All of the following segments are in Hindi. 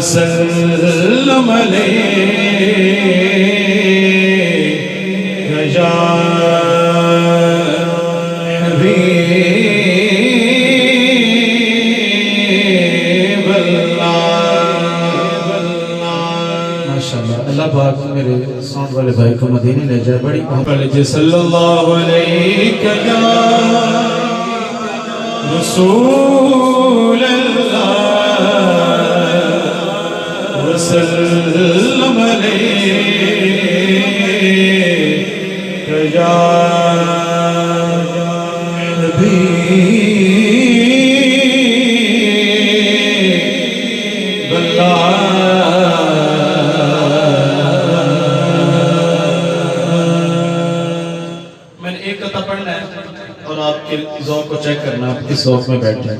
वसल्लम अलैका या माशाअल्लाह। अल्लाह पाक मेरे साउंड वाले भाई को मदीने ले जाए। बड़ी मोहब्बत सल्लल्लाहु अलैहि या रसूल अल्लाह वसल्लम अलैका या हबीब अल्लाह। पढ़ना है और आपके ज़ौक़ को चेक करना, आप किस ज़ौक़ में बैठे हैं।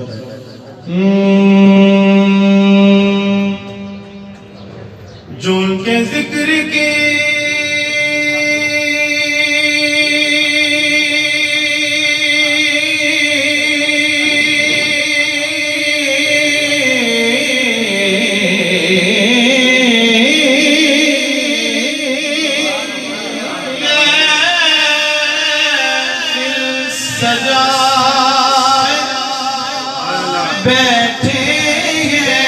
जो उनके जिक्र की सजाए बैठे हैं,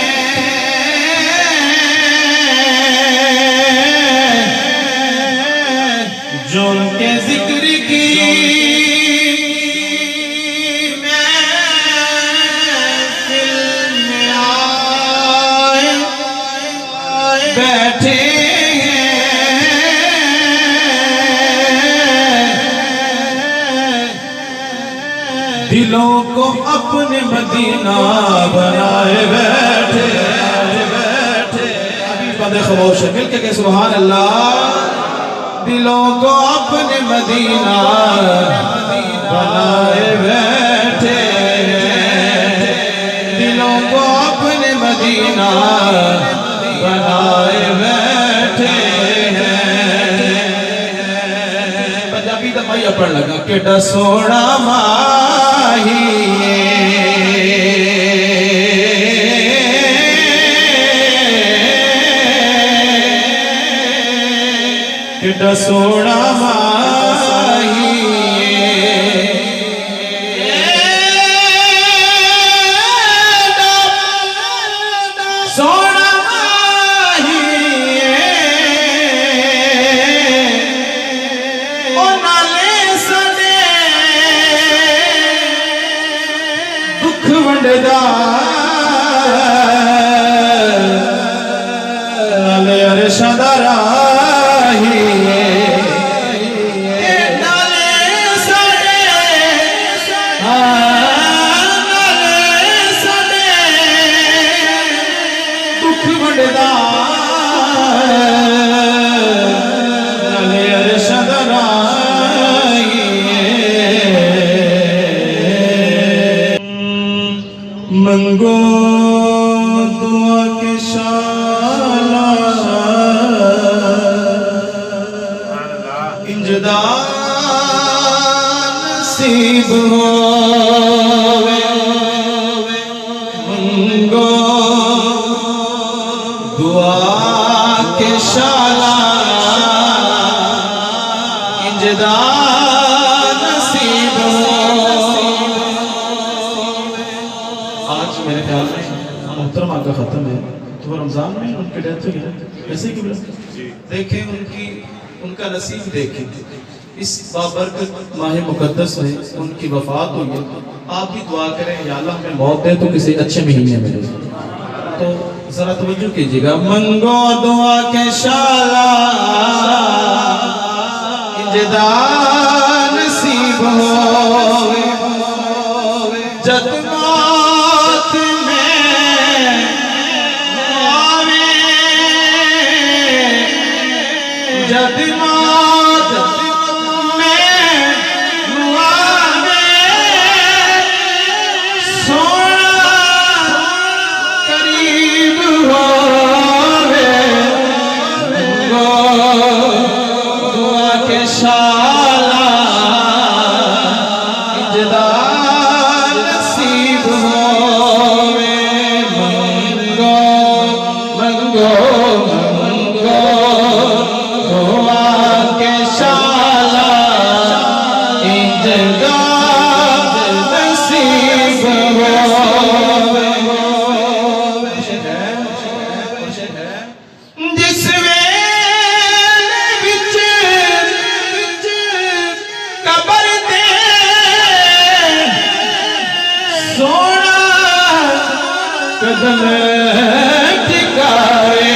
जो उनके जिक्र की महफिल में आए बैठे दिलों को अपने मदीना बनाए बैठे बैठे। अभी बंदे खामोश है, मिलके के सुभान अल्लाह। दिलों को अपने मदीना बनाए बैठे, दिलों को अपने मदीना बनाए बैठे हैं। पंजाबी का मैं पढ़ लगा केड़ा सोना कितना सोना माही सोना माही ओ नाले सने दुख वंडदा नाले अरशां दा राही मंगो दुआ के शाला इंजदा नसीब होवे। मंगो दुआ के शाला इंजदा नसीब आज मेरे ख्याल में मोहतरमा का ख़त्म है तो रमज़ान में उनकी डेथ हुई है ऐसे कि देखें उनका नसीब देखें। इस बाबरकत माह मुक़द्दस में उनकी वफ़ात हुई है। आप भी दुआ करें या अल्लाह हमें मौत दे तो किसी अच्छे महीने में दे। तो ज़रा तवज्जो कीजिएगा। मंगो दुआ के शाला इंजदा नसीब होवे जद मौत में आवे जद मौत में आवे कदम टिकावे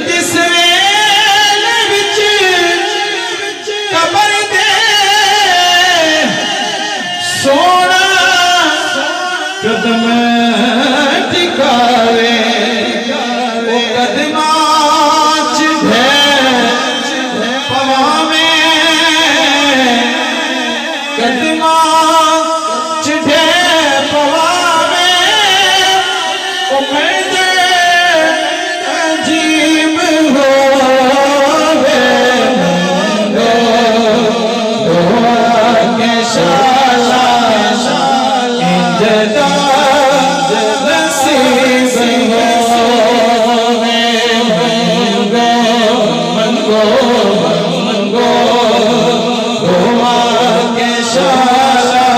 जिस वेले विच कबर दे सोना कदम टिकावे वो कदमां च पवावे कदमां च पवावे ओ मैं अजीब होवे के शाला इंजदा नसीब होवे मंगो मंगो गोवा के शाला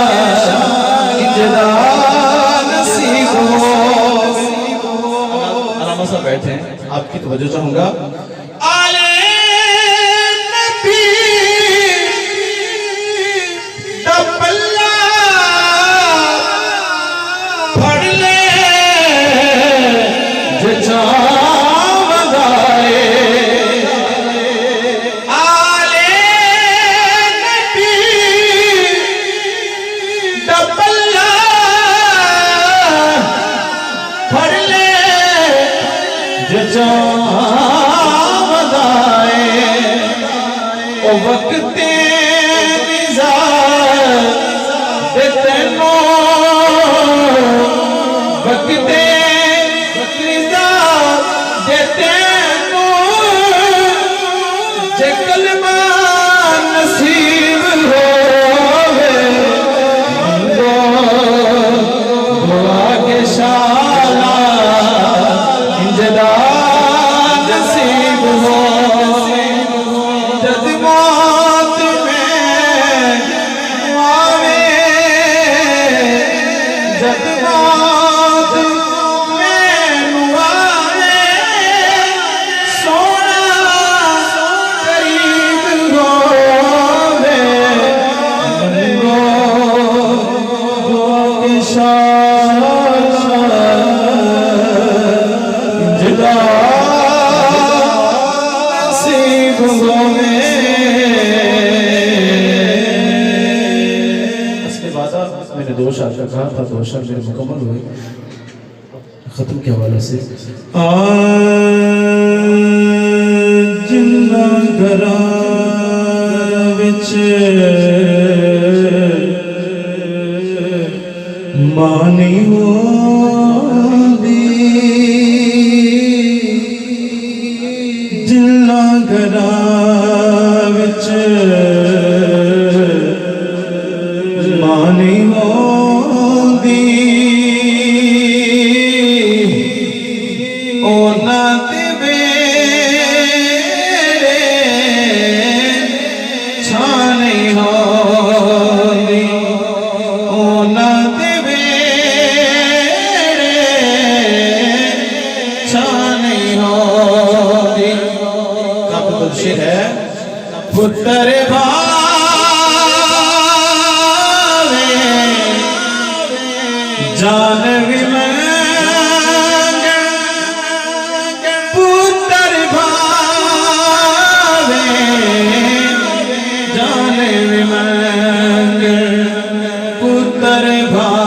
इंजदा नसीब होवे। आराम से बैठे आपकी तवज्जो चाहूंगा। आले नबी दा पल्ला फड़ ले जचा वगाए आले नबी दा पल्ला फड़ ले जचा वगाए ओ वक्ते निज़ार दे तेनो वक्ते निज़ार दे तेनो जे कलमा नसीब होवे दुआ के शाला इंजदा नसीब होवे जद मौत में आवे जद मौत में आवे सोना करीब होवे मंगो दुआ के शाला इंजदा नसीब होवे। इसके बाद मैंने दो शार का कहा था, दो शार मेरे मुकम्मल हुए खत्म के हवाले से। जिन्ना घरां विच मां नहीं होंदी जिन्ना घरां विच मां नहीं होंदी उन्हां दे वेड़े छां नहीं होंदी उन्हां दे वेड़े छां नहीं होंदी। काफी शेर है पुत्र भावे जान भी पुत्र भावे जान भी पुत्र भावे